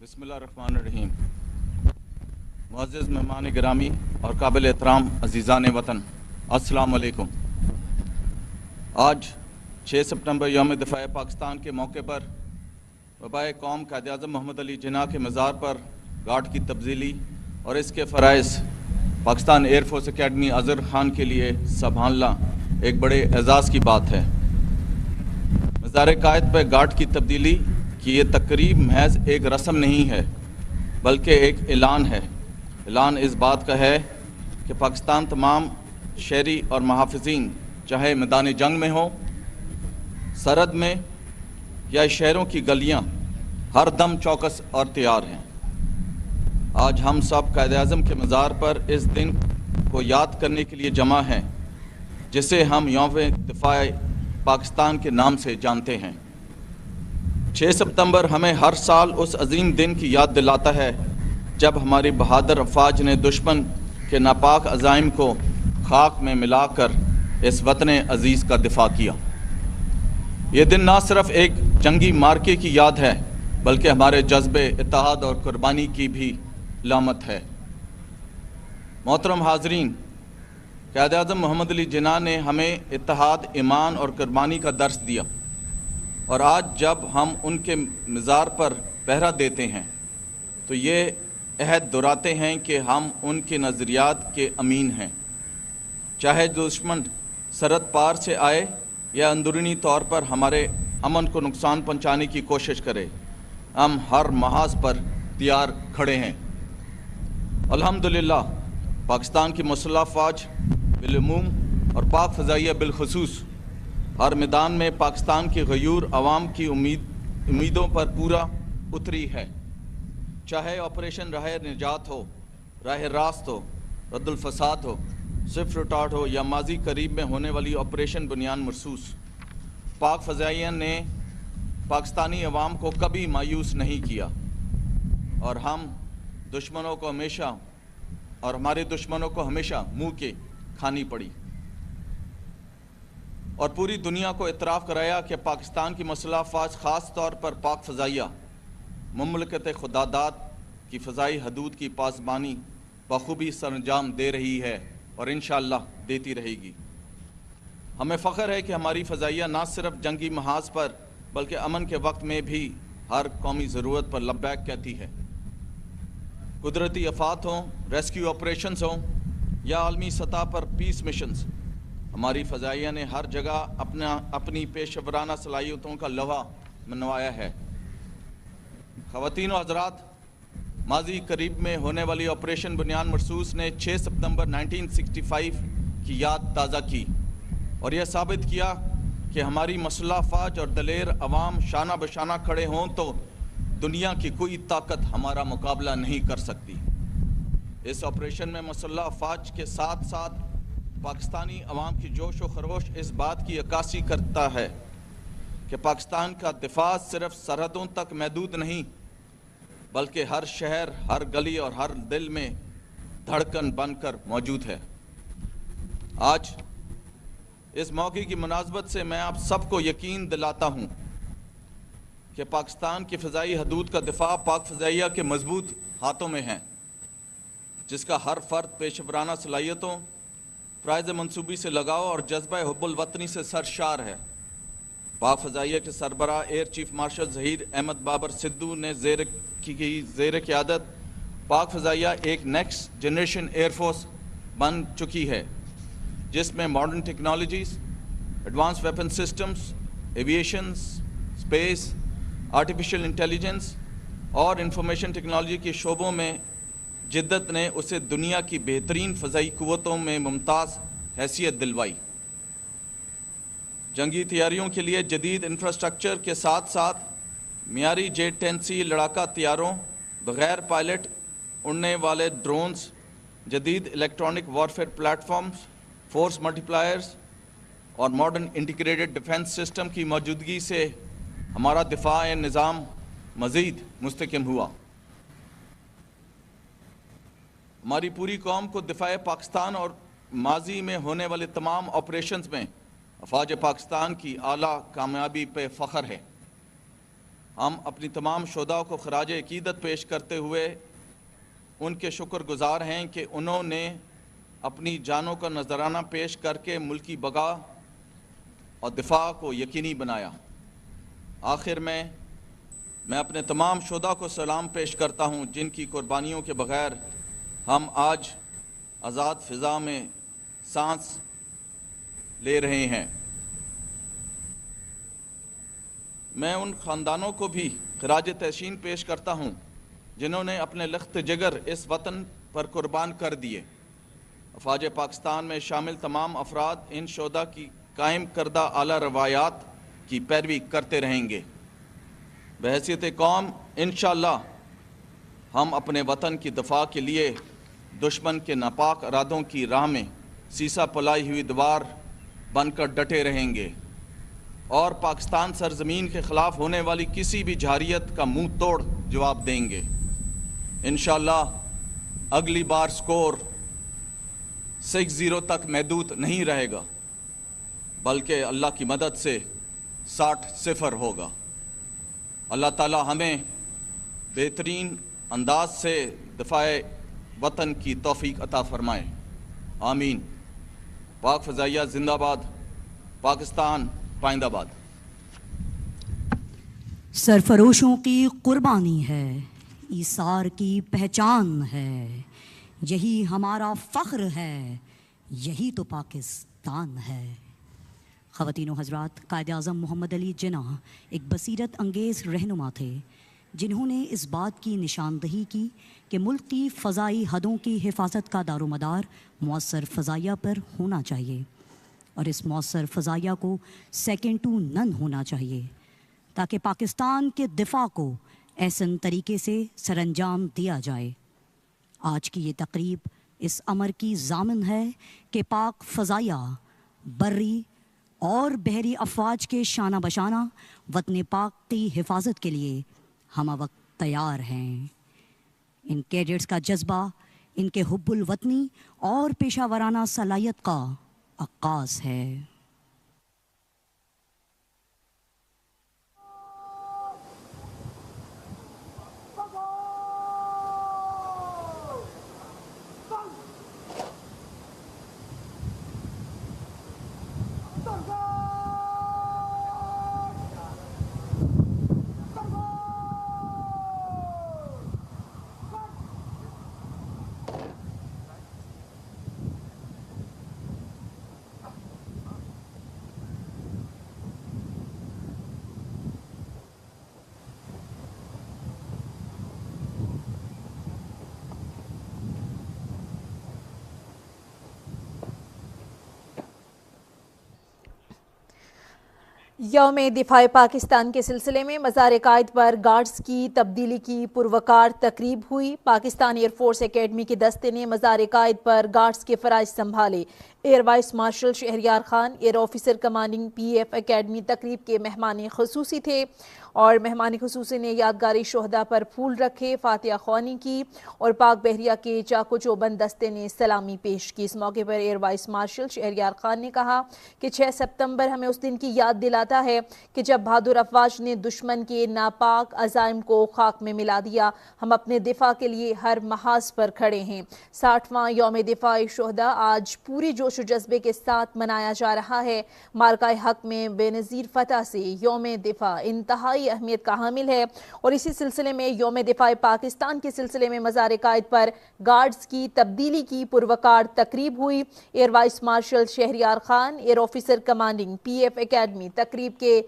بسم اللہ الرحمن الرحیم۔ معزز مہمان گرامی اور قابل احترام عزیزان وطن، السلام علیکم۔ آج 6 سپتمبر یوم دفاع پاکستان کے موقع پر وبائے قوم قائد اعظم محمد علی جناح کے مزار پر گارڈ کی تبدیلی اور اس کے فرائض Pakistan air force academy Azhar Khan کے لیے سنبھالنا ایک بڑے اعزاز کی بات ہے۔ مزار قائد پر گارڈ کی تبدیلی کہ یہ تقریب محض ایک رسم نہیں ہے بلکہ ایک اعلان ہے۔ اعلان اس بات کا ہے کہ پاکستان تمام شہری اور محافظین چاہے میدان جنگ میں ہوں، سرحد میں یا شہروں کی گلیاں، ہر دم چوکس اور تیار ہیں۔ آج ہم سب قائد اعظم کے مزار پر اس دن کو یاد کرنے کے لیے جمع ہیں جسے ہم یوم دفاع پاکستان کے نام سے جانتے ہیں۔ 6 ستمبر ہمیں ہر سال اس عظیم دن کی یاد دلاتا ہے جب ہماری بہادر افواج نے دشمن کے ناپاک عزائم کو خاک میں ملا کر اس وطن عزیز کا دفاع کیا۔ یہ دن نہ صرف ایک جنگی معرکے کی یاد ہے بلکہ ہمارے جذبے اتحاد اور قربانی کی بھی علامت ہے۔ محترم حاضرین، قائد اعظم محمد علی جناح نے ہمیں اتحاد، ایمان اور قربانی کا درس دیا، اور آج جب ہم ان کے مزار پر پہرا دیتے ہیں تو یہ عہد دہراتے ہیں کہ ہم ان کے نظریات کے امین ہیں۔ چاہے دشمن سرحد پار سے آئے یا اندرونی طور پر ہمارے امن کو نقصان پہنچانے کی کوشش کرے، ہم ہر محاذ پر تیار کھڑے ہیں۔ الحمدللہ پاکستان کی مسلح افواج بالعموم اور پاک فضائیہ بالخصوص ہر میدان میں پاکستان کی غیور عوام کی امیدوں پر پورا اتری ہے۔ چاہے آپریشن راہ نجات ہو، راہ راست ہو، رد الفساد ہو، سوئفٹ ریٹارڈ ہو یا ماضی قریب میں ہونے والی آپریشن بنیان مرصوص، پاک فضائیہ نے پاکستانی عوام کو کبھی مایوس نہیں کیا، اور ہمارے دشمنوں کو ہمیشہ منہ کے کھانی پڑی، اور پوری دنیا کو اعتراف کرایا کہ پاکستان کی مسلح افواج خاص طور پر پاک فضائیہ مملکت خداداد کی فضائی حدود کی پاسبانی بخوبی سر انجام دے رہی ہے اور انشاءاللہ دیتی رہے گی۔ ہمیں فخر ہے کہ ہماری فضائیہ نہ صرف جنگی محاذ پر بلکہ امن کے وقت میں بھی ہر قومی ضرورت پر لبیک کہتی ہے۔ قدرتی آفات ہوں، ریسکیو آپریشنز ہوں یا عالمی سطح پر پیس مشنز، ہماری فضائیہ نے ہر جگہ اپنی پیشہ ورانہ صلاحیتوں کا لوحہ منوایا ہے۔ خواتین و حضرات، ماضی قریب میں ہونے والی آپریشن بنیان مرصوص نے 6 ستمبر 1965 کی یاد تازہ کی اور یہ ثابت کیا کہ ہماری مسلح افواج اور دلیر عوام شانہ بشانہ کھڑے ہوں تو دنیا کی کوئی طاقت ہمارا مقابلہ نہیں کر سکتی۔ اس آپریشن میں مسلح افواج کے ساتھ ساتھ پاکستانی عوام کی جوش و خروش اس بات کی عکاسی کرتا ہے کہ پاکستان کا دفاع صرف سرحدوں تک محدود نہیں بلکہ ہر شہر، ہر گلی اور ہر دل میں دھڑکن بن کر موجود ہے۔ آج اس موقع کی مناسبت سے میں آپ سب کو یقین دلاتا ہوں کہ پاکستان کی فضائی حدود کا دفاع پاک فضائیہ کے مضبوط ہاتھوں میں ہے، جس کا ہر فرد پیشہ ورانہ صلاحیتوں، فرائض منصوبی سے لگاؤ اور جذبہ حب الوطنی سے سرشار ہے۔ پاک فضائیہ کے سربراہ air chief marshal Zaheer Ahmed Babar Sidhu نے زیر قیادت پاک فضائیہ ایک نیکسٹ جنریشن ایئر فورس بن چکی ہے جس میں modern technologies, advance weapon systems, aviations, space, artificial intelligence اور انفارمیشن ٹیکنالوجی کے شعبوں میں جدت نے اسے دنیا کی بہترین فضائی قوتوں میں ممتاز حیثیت دلوائی۔ جنگی تیاریوں کے لیے جدید انفراسٹرکچر کے ساتھ ساتھ معیاری J-10C لڑاکا طیاروں، بغیر پائلٹ اڑنے والے ڈرونز، جدید electronic warfare platforms, force multipliers اور ماڈرن انٹیگریٹڈ ڈیفنس سسٹم کی موجودگی سے ہمارا دفاع نظام مزید مستحکم ہوا۔ ہماری پوری قوم کو دفاع پاکستان اور ماضی میں ہونے والے تمام آپریشنز میں افواج پاکستان کی اعلیٰ کامیابی پہ فخر ہے۔ ہم اپنی تمام شہداء کو خراج عقیدت پیش کرتے ہوئے ان کے شکر گزار ہیں کہ انہوں نے اپنی جانوں کا نذرانہ پیش کر کے ملکی بقا اور دفاع کو یقینی بنایا۔ آخر میں اپنے تمام شہداء کو سلام پیش کرتا ہوں جن کی قربانیوں کے بغیر ہم آج آزاد فضا میں سانس لے رہے ہیں۔ میں ان خاندانوں کو بھی خراج تحسین پیش کرتا ہوں جنہوں نے اپنے لخت جگر اس وطن پر قربان کر دیے۔ افواج پاکستان میں شامل تمام افراد ان شہداء کی قائم کردہ اعلیٰ روایات کی پیروی کرتے رہیں گے۔ بحیثیت قوم انشاءاللہ ہم اپنے وطن کی دفاع کے لیے دشمن کے ناپاک ارادوں کی راہ میں سیسا پلائی ہوئی دیوار بن کر ڈٹے رہیں گے اور پاکستان سرزمین کے خلاف ہونے والی کسی بھی جارحیت کا منہ توڑ جواب دیں گے۔ انشاءاللہ اگلی بار سکور 6-0 تک محدود نہیں رہے گا بلکہ اللہ کی مدد سے 60-0 ہوگا۔ اللہ تعالی ہمیں بہترین انداز سے دفاع وطن کی توفیق عطا فرمائے، آمین۔ پاک فضائیہ زندہ باد، پاکستان پائندہ باد۔ سرفروشوں کی قربانی ہے، ایثار کی پہچان ہے، یہی ہمارا فخر ہے، یہی تو پاکستان ہے۔ خواتین و حضرات، قائد اعظم محمد علی جناح ایک بصیرت انگیز رہنما تھے جنہوں نے اس بات کی نشاندہی کی کہ ملک کی فضائی حدوں کی حفاظت کا دار و مدار مؤثر فضائیہ پر ہونا چاہیے، اور اس مؤثر فضائیہ کو سیکنڈ ٹو نن ہونا چاہیے تاکہ پاکستان کے دفاع کو احسن طریقے سے سر انجام دیا جائے۔ آج کی یہ تقریب اس امر کی ضامن ہے کہ پاک فضائیہ بری اور بحری افواج کے شانہ بشانہ وطن پاک کی حفاظت کے لیے ہمہ وقت تیار ہیں۔ ان کیڈٹس کا جذبہ ان کے حب الوطنی اور پیشہ ورانہ صلاحیت کا عکاس ہے۔ یوم دفاع پاکستان کے سلسلے میں مزار قائد پر گارڈز کی تبدیلی کی پروقار تقریب ہوئی۔ پاکستان ایئر فورس اکیڈمی کے دستے نے مزار قائد پر گارڈز کے فرائض سنبھالے۔ Air vice marshal Shahryar Khan, air officer commanding PF academy تقریب کے مہمان خصوصی تھے، اور مہمان خصوصی نے یادگاری شہداء پر پھول رکھے، فاتحہ خوانی کی اور پاک بحریہ کے چاق و چوبند دستے نے سلامی پیش کی۔ اس موقع پر air vice marshal Shahryar Khan نے کہا کہ 6 ستمبر ہمیں اس دن کی یاد دلاتا ہے کہ جب بہادر افواج نے دشمن کے ناپاک عزائم کو خاک میں ملا دیا۔ ہم اپنے دفاع کے لیے ہر محاذ پر کھڑے ہیں۔ 60واں یوم دفاع شہداء آج پوری جوش و جذبے کے ساتھ منایا جا رہا ہے۔ معرکہ حق میں بے نظیر فتح سے یوم دفاع انتہائی اہمیت کا حامل ہے، اور اسی سلسلے میں یوم دفاع پاکستان کے سلسلے میں مزار قائد پر گارڈز کی تبدیلی کی پروقار تقریب ہوئی۔ Air vice marshal Shahryar Khan, air officer commanding PF academy تقریب کے